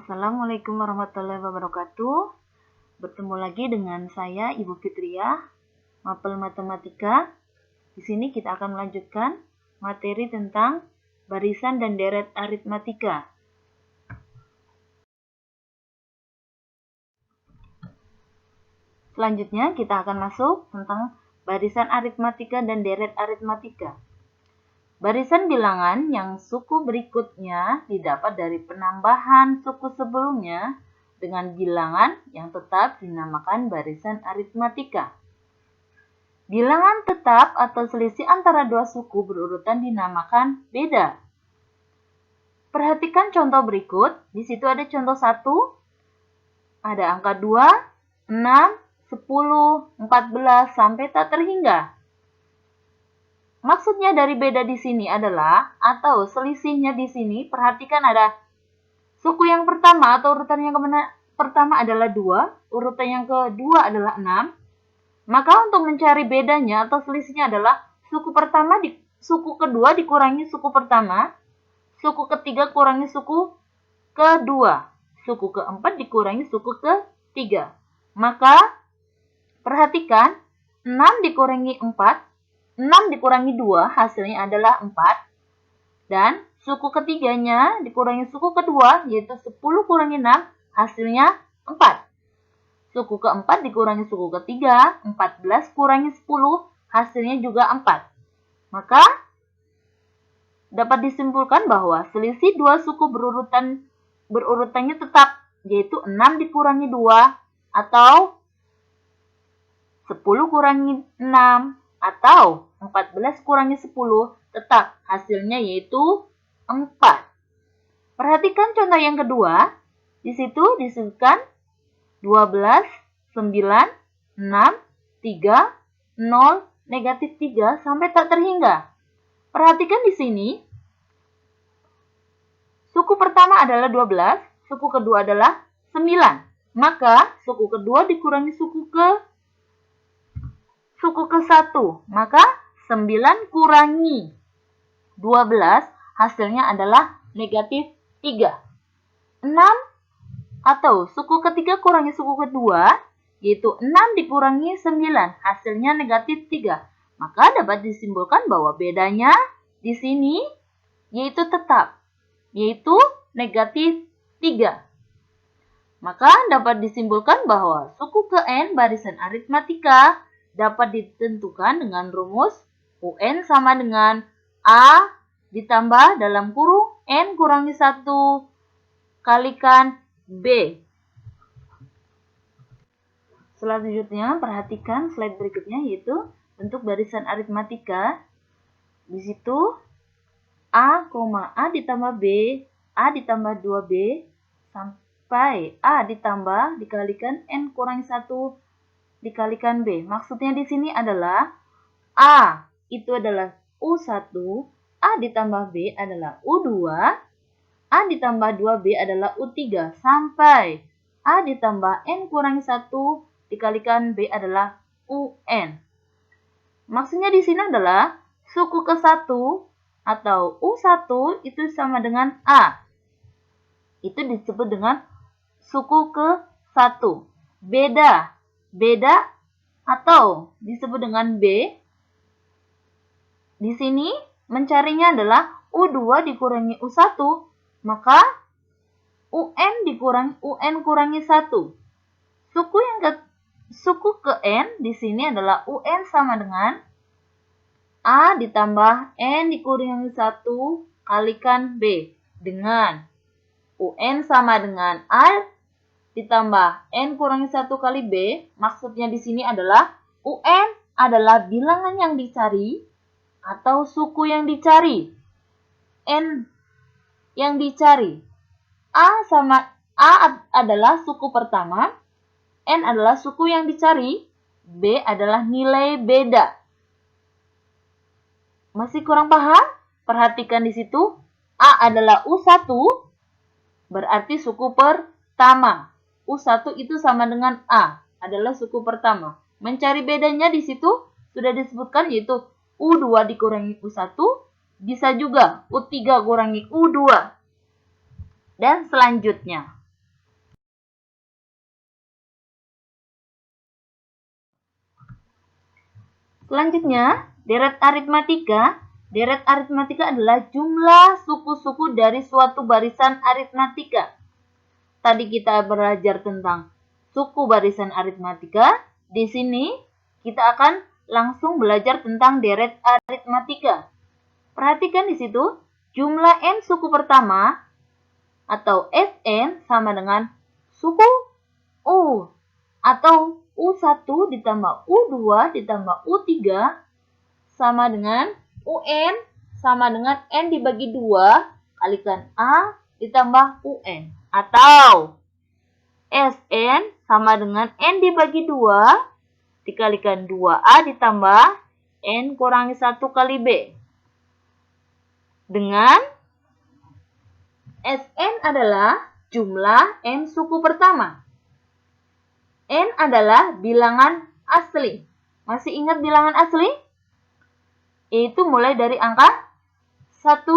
Assalamualaikum warahmatullahi wabarakatuh. Bertemu lagi dengan saya Ibu Fitriah, Mapel Matematika. Di sini kita akan melanjutkan materi tentang barisan dan deret aritmatika. Selanjutnya kita akan masuk tentang barisan aritmatika dan deret aritmatika. Barisan bilangan yang suku berikutnya didapat dari penambahan suku sebelumnya dengan bilangan yang tetap dinamakan barisan aritmatika. Bilangan tetap atau selisih antara dua suku berurutan dinamakan beda. Perhatikan contoh berikut. Di situ ada contoh 1, ada angka 2, 6, 10, 14 sampai tak terhingga. Maksudnya dari beda di sini adalah, atau selisihnya di sini, perhatikan ada suku yang pertama atau urutan yang pertama adalah 2, urutan yang kedua adalah 6. Maka untuk mencari bedanya atau selisihnya adalah suku kedua dikurangi suku pertama, suku ketiga kurangi suku kedua, suku keempat dikurangi suku ketiga. Maka perhatikan 6 dikurangi 4, 6 dikurangi 2 hasilnya adalah 4. Dan suku ketiganya dikurangi suku kedua yaitu 10 kurangi 6 hasilnya 4. Suku keempat dikurangi suku ketiga, 14 kurangi 10 hasilnya juga 4. Maka dapat disimpulkan bahwa selisih dua suku berurutannya tetap yaitu 6 dikurangi 2 atau 10 kurangi 6 atau 14 kurangi 10 tetap hasilnya yaitu 4. Perhatikan contoh yang kedua. Di situ disebutkan 12, 9, 6, 3, 0, negatif 3 sampai tak terhingga. Perhatikan di sini. Suku pertama adalah 12, suku kedua adalah 9. Maka suku kedua dikurangi suku ke-1, maka 9 kurangi 12 hasilnya adalah negatif 3. 6 atau suku ketiga kurangi suku kedua yaitu 6 dikurangi 9 hasilnya negatif 3. Maka dapat disimpulkan bahwa bedanya di sini yaitu tetap, yaitu negatif 3. Maka dapat disimpulkan bahwa suku ke N barisan aritmatika dapat ditentukan dengan rumus UN sama dengan A ditambah dalam kurung N kurangi 1 kalikan B. Selanjutnya perhatikan slide berikutnya yaitu bentuk barisan aritmatika. Di situ A, A ditambah B, A ditambah 2B sampai A ditambah dikalikan N kurangi 1 dikalikan B. Maksudnya di sini adalah A itu adalah U1, A ditambah B adalah U2, A ditambah 2B adalah U3, sampai A ditambah N kurangi 1 dikalikan B adalah UN. Maksudnya di sini adalah suku ke-1 atau U1 itu sama dengan A. Itu disebut dengan suku ke-1. Beda atau disebut dengan B. Di sini mencarinya adalah U2 dikurangi U1, maka UN dikurangi UN kurangi 1. Suku ke N di sini adalah UN sama dengan A ditambah N dikurangi 1 kalikan B dengan UN sama dengan A ditambah N kurangi 1 kali B. Maksudnya di sini adalah UN adalah bilangan yang dicari atau suku yang dicari. N yang dicari. A adalah suku pertama, N adalah suku yang dicari, B adalah nilai beda. Masih kurang paham? Perhatikan di situ, A adalah U1, berarti suku pertama. U1 itu sama dengan A, adalah suku pertama. Mencari bedanya di situ sudah disebutkan yaitu U2 dikurangi U1, bisa juga U3 kurangi U2. Dan selanjutnya, Selanjutnya, deret aritmatika. Deret aritmatika adalah jumlah suku-suku dari suatu barisan aritmatika. Tadi kita belajar tentang suku barisan aritmatika. Di sini kita akan langsung belajar tentang deret aritmatika. Perhatikan di situ, jumlah n suku pertama atau Sn sama dengan suku U atau U1 ditambah U2 ditambah U3 sama dengan UN sama dengan N dibagi 2 kalikan A ditambah UN. Atau Sn sama dengan N dibagi 2 dikalikan 2A ditambah N kurangi 1 kali B. Dengan Sn adalah jumlah N suku pertama. N adalah bilangan asli. Masih ingat bilangan asli? Itu mulai dari angka 1,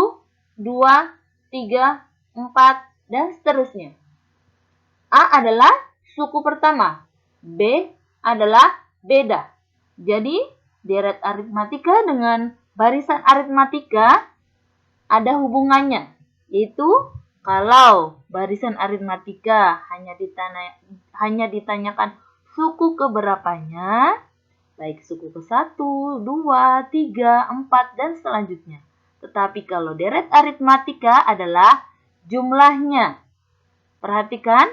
2, 3, 4, dan seterusnya. A adalah suku pertama. B adalah beda. Jadi, deret aritmatika dengan barisan aritmatika ada hubungannya. Yaitu, kalau barisan aritmatika hanya ditanyakan suku keberapanya, baik suku ke-1, 2, 3, 4, dan selanjutnya. Tetapi kalau deret aritmatika adalah jumlahnya. Perhatikan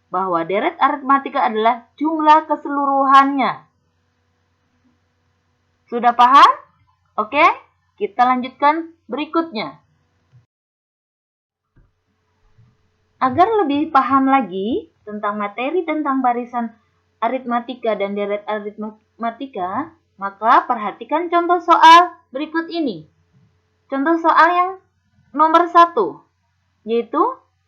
bahwa deret aritmatika adalah jumlah keseluruhannya. Sudah paham? Oke, kita lanjutkan berikutnya. Agar lebih paham lagi tentang materi tentang barisan aritmatika dan deret aritmatika, maka perhatikan contoh soal berikut ini. Contoh soal yang nomor 1, yaitu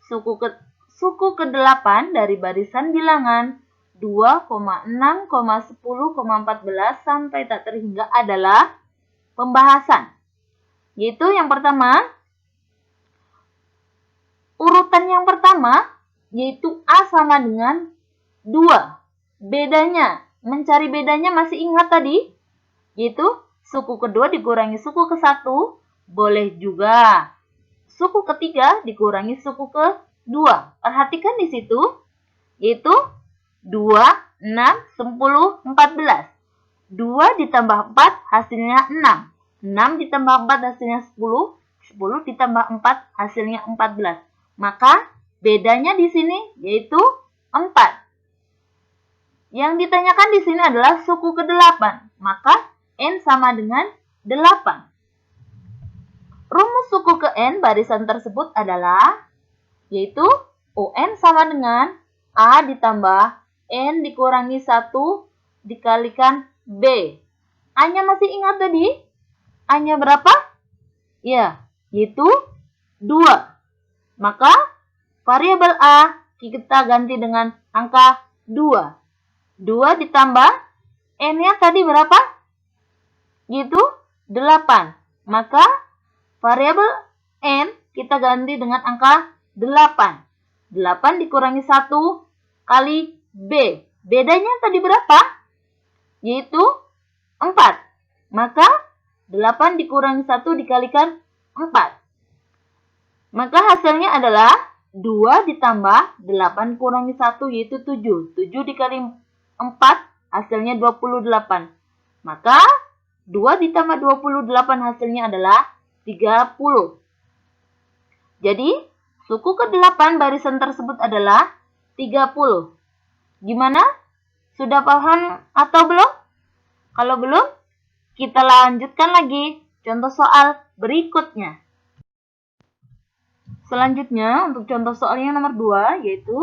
suku ke-8 dari barisan bilangan 2, 6, 10, 14 sampai tak terhingga adalah pembahasan. Yaitu yang pertama, urutan yang pertama yaitu A sama dengan 2. Bedanya, mencari bedanya masih ingat tadi? Yaitu suku kedua dikurangi suku ke-1, boleh juga suku ketiga dikurangi suku ke-2. Perhatikan di situ, yaitu 2, 6, 10, 14. 2 ditambah 4 hasilnya 6. 6 ditambah 4 hasilnya 10. 10 ditambah 4 hasilnya 14. Maka bedanya di sini yaitu 4. Yang ditanyakan di sini adalah suku ke-8. Maka N sama dengan 8. Rumus suku ke N barisan tersebut adalah yaitu UN sama dengan A ditambah N dikurangi 1 dikalikan B. A-nya masih ingat tadi? A-nya berapa? Ya, yaitu 2. Maka variabel A kita ganti dengan angka 2. 2 ditambah N-nya tadi berapa? Yaitu 8. Maka variabel N kita ganti dengan angka 8. 8 dikurangi 1 kali B. Bedanya tadi berapa? Yaitu 4. Maka 8 dikurangi 1 dikalikan 4. Maka hasilnya adalah 2 ditambah 8 kurangi 1 yaitu 7. 7 dikali 4 hasilnya 28. Maka 2 ditambah 28 hasilnya adalah 30. Jadi, suku ke-8 barisan tersebut adalah 30. Gimana? Sudah paham atau belum? Kalau belum, kita lanjutkan lagi contoh soal berikutnya. Selanjutnya, untuk contoh soal yang nomor 2, yaitu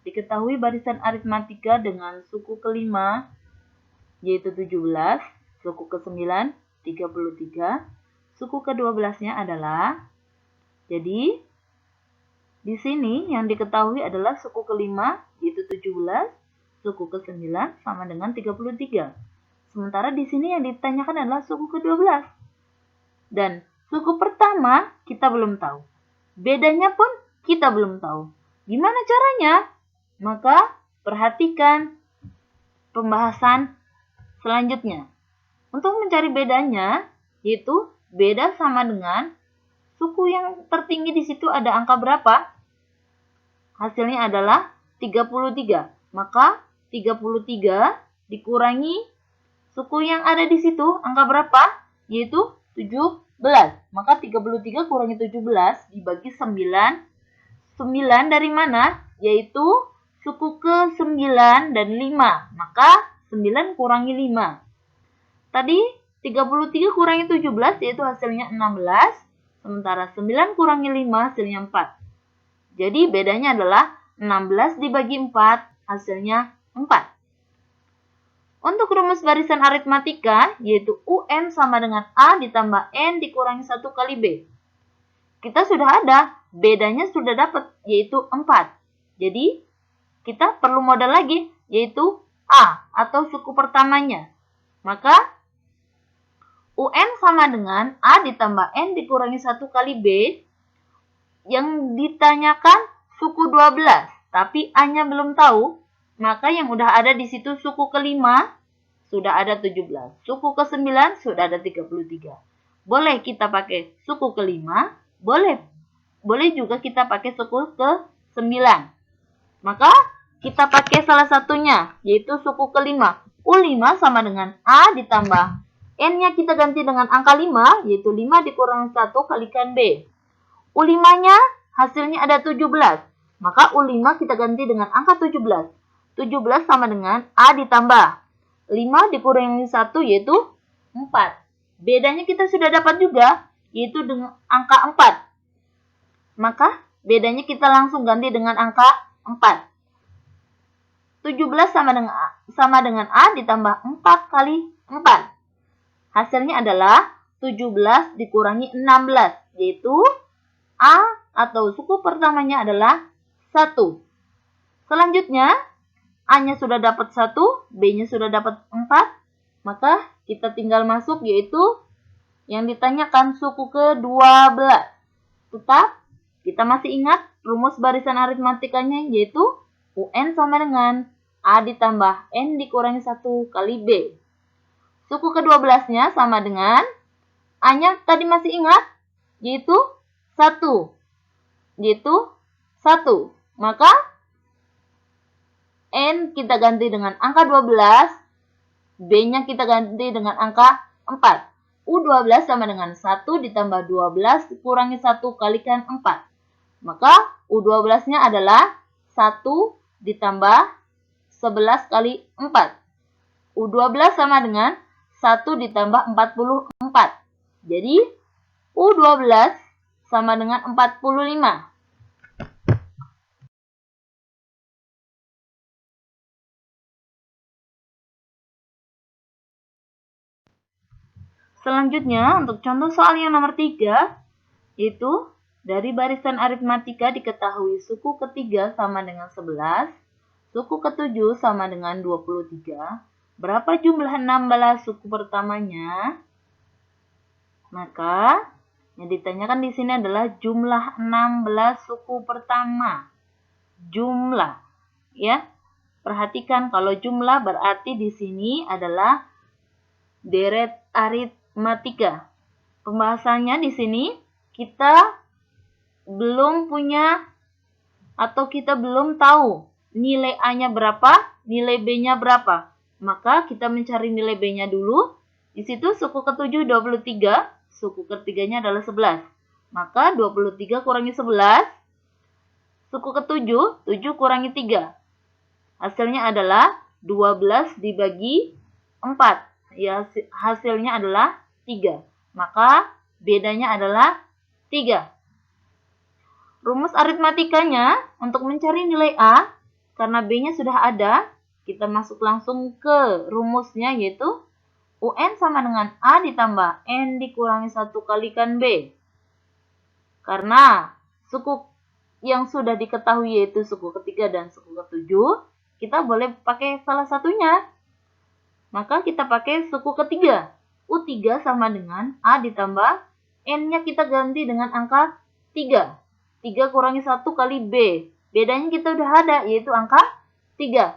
diketahui barisan aritmatika dengan suku ke-5, yaitu 17, suku ke-9, 33, suku ke-12-nya adalah, jadi, di sini yang diketahui adalah suku ke-5, yaitu 17, suku ke-9 sama dengan 33. Sementara di sini yang ditanyakan adalah suku ke-12. Dan suku pertama kita belum tahu. Bedanya pun kita belum tahu. Gimana caranya? Maka perhatikan pembahasan selanjutnya. Untuk mencari bedanya, yaitu beda sama dengan suku yang tertinggi di situ ada angka berapa? Hasilnya adalah 33. Maka 33 dikurangi suku yang ada di situ, angka berapa? Yaitu 17. Maka 33 kurangi 17 dibagi 9. 9 dari mana? Yaitu suku ke-9 dan 5. Maka 9 kurangi 5. Tadi 33 kurangi 17 yaitu hasilnya 16. Sementara 9 kurangi 5 hasilnya 4. Jadi bedanya adalah 16 dibagi 4 hasilnya 4. Untuk rumus barisan aritmatika yaitu UN sama dengan A ditambah N dikurangi 1 kali B. Kita sudah ada, bedanya sudah dapat yaitu 4. Jadi kita perlu modal lagi yaitu A atau suku pertamanya. Maka UN sama dengan A ditambah N dikurangi 1 kali B. Yang ditanyakan suku 12, tapi A-nya belum tahu. Maka yang udah ada di situ suku ke-5 sudah ada 17. Suku ke-9 sudah ada 33. Boleh kita pakai suku ke-5, boleh juga kita pakai suku ke-9. Maka kita pakai salah satunya, yaitu suku ke-5. U5 sama dengan A ditambah N-nya kita ganti dengan angka 5, yaitu 5 dikurangi 1 kalikan B. U5-nya hasilnya ada 17. Maka U5 kita ganti dengan angka 17. 17 sama dengan A ditambah 5 dikurangi 1 yaitu 4. Bedanya kita sudah dapat juga, yaitu dengan angka 4. Maka bedanya kita langsung ganti dengan angka 4. 17 sama dengan A ditambah 4 kali 4. Hasilnya adalah 17 dikurangi 16, yaitu A atau suku pertamanya adalah 1. Selanjutnya, A-nya sudah dapat 1, B-nya sudah dapat 4, maka kita tinggal masuk yaitu yang ditanyakan suku ke-12. Tetap, kita masih ingat rumus barisan aritmatikanya yaitu UN sama dengan A ditambah N dikurangi 1 kali B. Suku ke-12-nya sama dengan A-nya tadi masih ingat yaitu 1. Maka N kita ganti dengan angka 12, B-nya kita ganti dengan angka 4. U12 sama dengan 1 ditambah 12 dikurangi 1 kalikan 4. Maka U12-nya adalah 1 ditambah 11 kali 4. U12 sama dengan 1 ditambah 44. Jadi U12 sama dengan 45. Selanjutnya, untuk contoh soal yang nomor 3, yaitu dari barisan aritmatika diketahui suku ke-3 sama dengan 11, suku ke-7 sama dengan 23. Berapa jumlah 16 suku pertamanya? Maka, yang ditanyakan di sini adalah jumlah 16 suku pertama. Jumlah, ya. Perhatikan kalau jumlah berarti di sini adalah deret aritmatika. Pembahasannya di sini kita belum punya atau kita belum tahu nilai A-nya berapa, nilai B-nya berapa. Maka kita mencari nilai B-nya dulu. Di situ suku ke-7 23, suku ke-3-nya adalah 11. Maka 23 kurangi 11, suku ke-7, 7 kurangi 3. Hasilnya adalah 12 dibagi 4. Ya, hasilnya adalah 3. Maka bedanya adalah 3. Rumus aritmatikanya untuk mencari nilai A, karena B-nya sudah ada, kita masuk langsung ke rumusnya yaitu UN sama dengan A ditambah N dikurangi 1 kalikan B. Karena suku yang sudah diketahui yaitu suku ke-3 dan suku ke-7, kita boleh pakai salah satunya. Maka kita pakai suku ke-3. U3 sama dengan A ditambah N-nya kita ganti dengan angka 3. 3 kurangi 1 kali B. Bedanya kita udah ada, yaitu angka 3.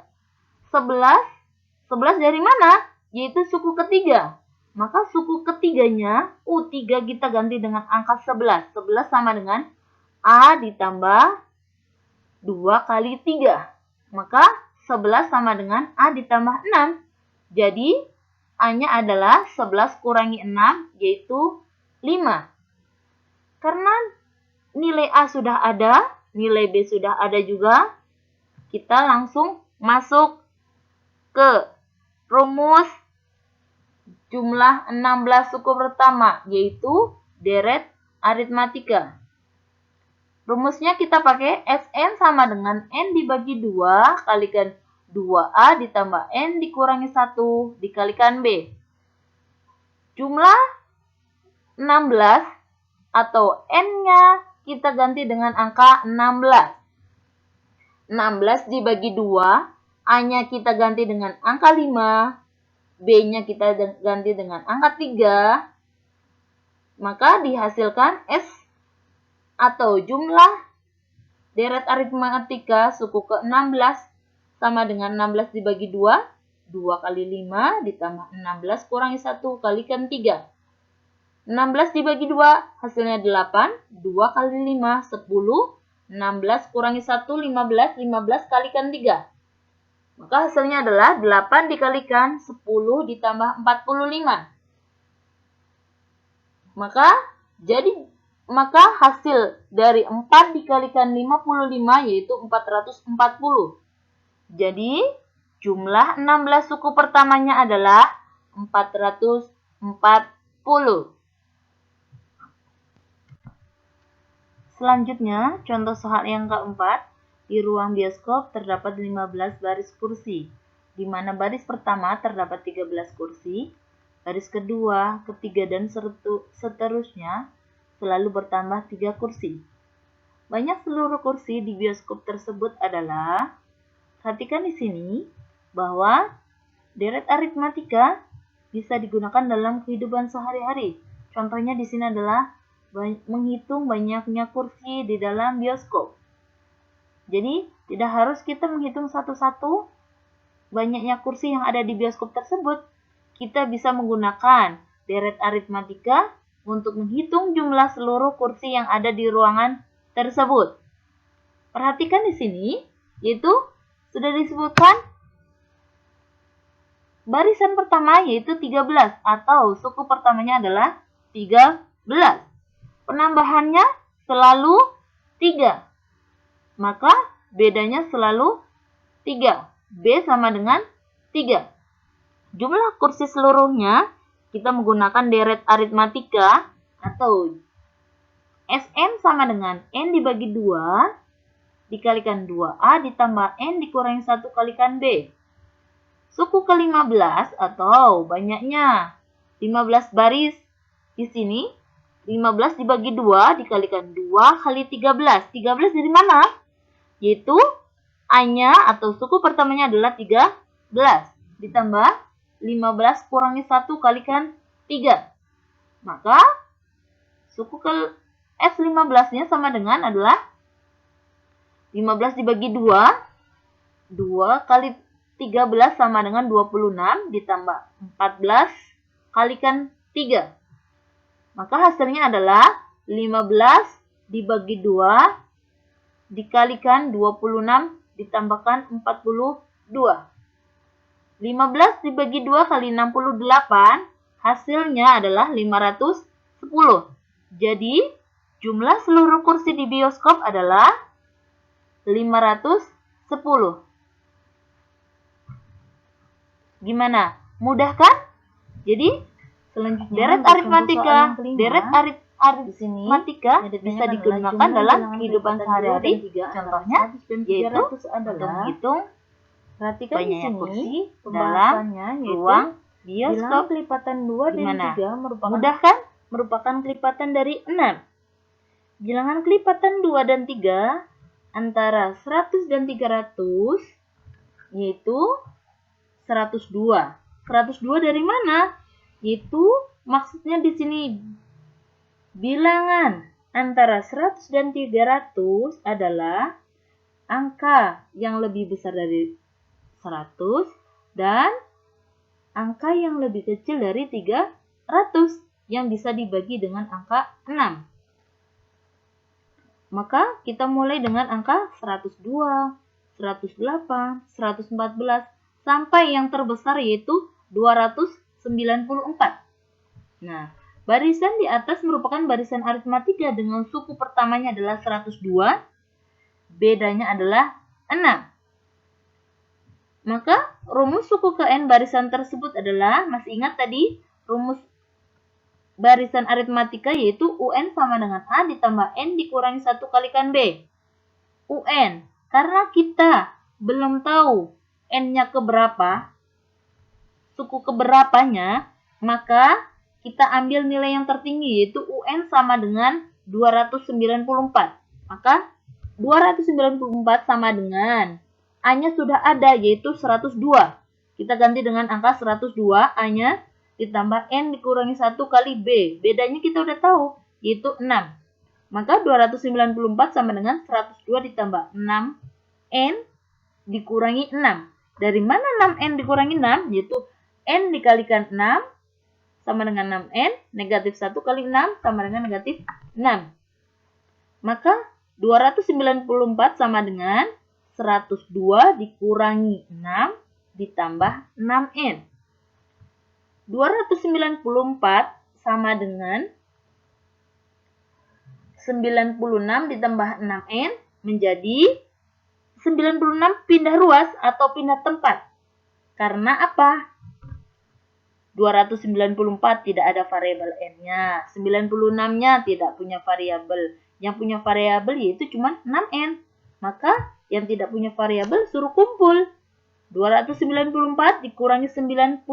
11 dari mana? Yaitu suku ke-3. Maka suku ketiganya, U3 kita ganti dengan angka 11. 11 sama dengan A ditambah 2 kali 3. Maka 11 sama dengan A ditambah 6. Jadi, A-nya adalah 11 kurangi 6, yaitu 5. Karena nilai A sudah ada, nilai B sudah ada juga, kita langsung masuk ke rumus jumlah 16 suku pertama, yaitu deret aritmatika. Rumusnya kita pakai Sn sama dengan N dibagi 2 kalikan 2A ditambah N dikurangi 1 dikalikan B. Jumlah 16 atau N-nya kita ganti dengan angka 16. 16 dibagi 2, A-nya kita ganti dengan angka 5, B-nya kita ganti dengan angka 3, maka dihasilkan S atau jumlah deret aritmatika suku ke-16 sama dengan 16 dibagi 2, 2 kali 5 ditambah 16 kurangi 1 kalikan 3. 16 dibagi 2 hasilnya 8, 2 kali 5, 10, 16 kurangi 1, 15, 15 kalikan 3. Maka hasilnya adalah 8 dikalikan 10 ditambah 45. Maka hasil dari 4 dikalikan 55 yaitu 440. Jadi jumlah 16 suku pertamanya adalah 440. Selanjutnya, contoh soal yang keempat. Di ruang bioskop terdapat 15 baris kursi, di mana baris pertama terdapat 13 kursi, baris kedua, ketiga, dan seterusnya selalu bertambah 3 kursi. Banyak seluruh kursi di bioskop tersebut adalah, perhatikan di sini bahwa deret aritmatika bisa digunakan dalam kehidupan sehari-hari. Contohnya di sini adalah menghitung banyaknya kursi di dalam bioskop. Jadi, tidak harus kita menghitung satu-satu banyaknya kursi yang ada di bioskop tersebut. Kita bisa menggunakan deret aritmatika untuk menghitung jumlah seluruh kursi yang ada di ruangan tersebut. Perhatikan di sini, yaitu sudah disebutkan barisan pertama yaitu 13 atau suku pertamanya adalah 13. Penambahannya selalu 3. Maka bedanya selalu 3. B sama dengan 3. Jumlah kursi seluruhnya kita menggunakan deret aritmatika atau Sn sama dengan N dibagi 2 dikalikan 2A ditambah N dikurangi 1 kalikan B. Suku ke-15 atau banyaknya 15 baris. Di sini 15 dibagi 2 dikalikan 2 kali 13. 13 dari mana? Yaitu A-nya atau suku pertamanya adalah 13. Ditambah 15 kurangi 1 kalikan 3. Maka suku ke S15-nya sama dengan adalah 15 dibagi 2. 2 kali 13 sama dengan 26 ditambah 14 kalikan 3. Maka hasilnya adalah 15 dibagi 2 dikalikan 26 ditambahkan 42. 15 dibagi 2 kali 68 hasilnya adalah 510. Jadi jumlah seluruh kursi di bioskop adalah 510. Gimana? Mudah kan? Jadi selanjutnya deret aritmatika, di sini bisa digunakan dalam kehidupan sehari-hari. Contohnya yaitu untuk menghitung banyaknya kursi dalam ruang bioskop. Kelipatan 2 dan 3 merupakan kelipatan dari 6. Bilangan kelipatan 2 dan 3 antara 100 dan 300 yaitu 102. 102 dari mana? Yaitu maksudnya di sini bilangan antara 100 dan 300 adalah angka yang lebih besar dari 100 dan angka yang lebih kecil dari 300. 100 yang bisa dibagi dengan angka 6. Maka kita mulai dengan angka 102, 108, 114, sampai yang terbesar yaitu 294. Nah, barisan di atas merupakan barisan aritmatika dengan suku pertamanya adalah 102, bedanya adalah 6. Maka rumus suku ke n barisan tersebut adalah, masih ingat tadi rumus barisan aritmatika yaitu UN sama dengan A ditambah N dikurangi 1 kalikan B. UN, karena kita belum tahu N-nya keberapa, suku keberapanya, maka kita ambil nilai yang tertinggi yaitu UN sama dengan 294. Maka 294 sama dengan A-nya sudah ada yaitu 102. Kita ganti dengan angka 102, A-nya ditambah N dikurangi 1 kali B. Bedanya kita udah tahu yaitu 6. Maka 294 sama dengan 102 ditambah 6N dikurangi 6. Dari mana 6N dikurangi 6? Yaitu N dikalikan 6 sama dengan 6N, negatif 1 kali 6 sama dengan negatif 6. Maka 294 sama dengan 102 dikurangi 6 ditambah 6N. 294 sama dengan 96 ditambah 6N menjadi 96 pindah ruas atau pindah tempat. Karena apa? 294 tidak ada variabel N-nya. 96-nya tidak punya variabel. Yang punya variabel yaitu cuma 6N. Maka yang tidak punya variabel suruh kumpul. 294 dikurangi 96.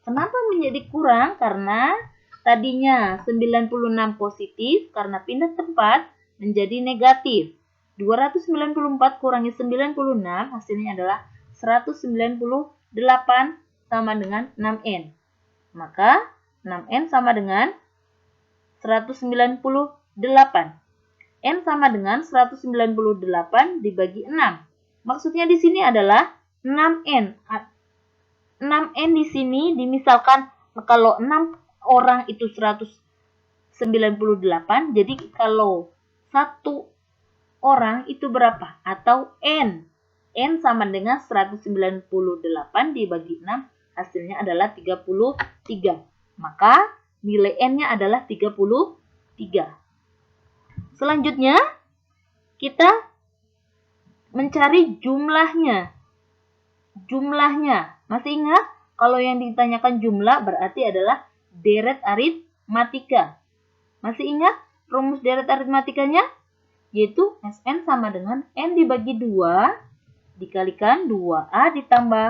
Kenapa menjadi kurang? Karena tadinya 96 positif, karena pindah tempat menjadi negatif. 294 kurangi 96 hasilnya adalah 198 sama dengan 6N. Maka 6N sama dengan 198. N sama dengan 198 dibagi 6. Maksudnya di sini adalah 6N. 6N di sini dimisalkan kalau 6 orang itu 198, jadi kalau 1 orang itu berapa? Atau N. N sama dengan 198 dibagi 6, hasilnya adalah 33. Maka nilai N-nya adalah 33. Selanjutnya, kita mencari jumlahnya. Jumlahnya, masih ingat? Kalau yang ditanyakan jumlah berarti adalah deret aritmatika. Masih ingat rumus deret aritmatikanya? Yaitu Sn sama dengan N dibagi 2 dikalikan 2A ditambah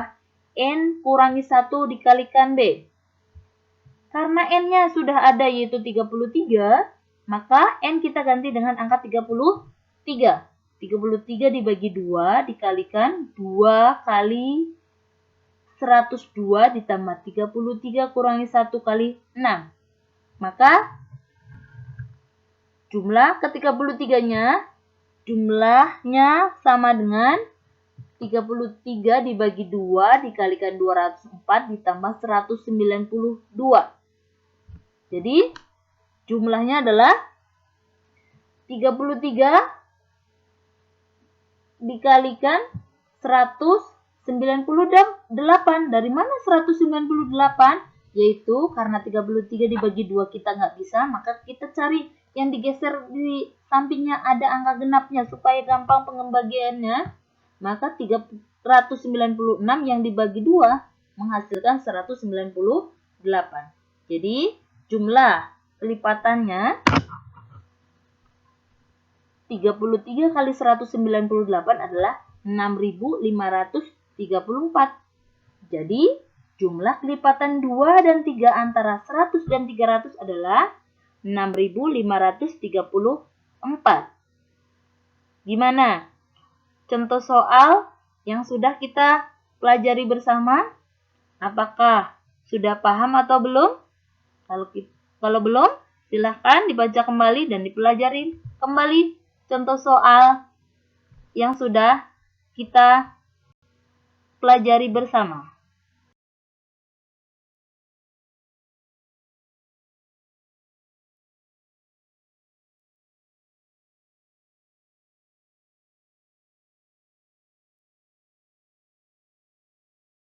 N kurangi 1 dikalikan B. Karena N-nya sudah ada yaitu 33, maka N kita ganti dengan angka 33. 33 dibagi 2 dikalikan 2 kali 102 ditambah 33 kurangi 1 kali 6. Maka jumlah ke-33-nya, jumlahnya sama dengan 33 dibagi 2 dikalikan 204 ditambah 192. Jadi jumlahnya adalah 33 dikalikan 198. Dari mana 198? Yaitu karena 33 dibagi 2 kita nggak bisa, maka kita cari yang digeser di sampingnya ada angka genapnya supaya gampang pembagiannya. Maka 396 yang dibagi 2 menghasilkan 198. Jadi jumlah kelipatannya 33 kali 198 adalah 6.534. Jadi, jumlah kelipatan 2 dan 3 antara 100 dan 300 adalah 6.534. Gimana? Contoh soal yang sudah kita pelajari bersama? Apakah sudah paham atau belum? Kalau belum, silahkan dibaca kembali dan dipelajari kembali contoh soal yang sudah kita pelajari bersama.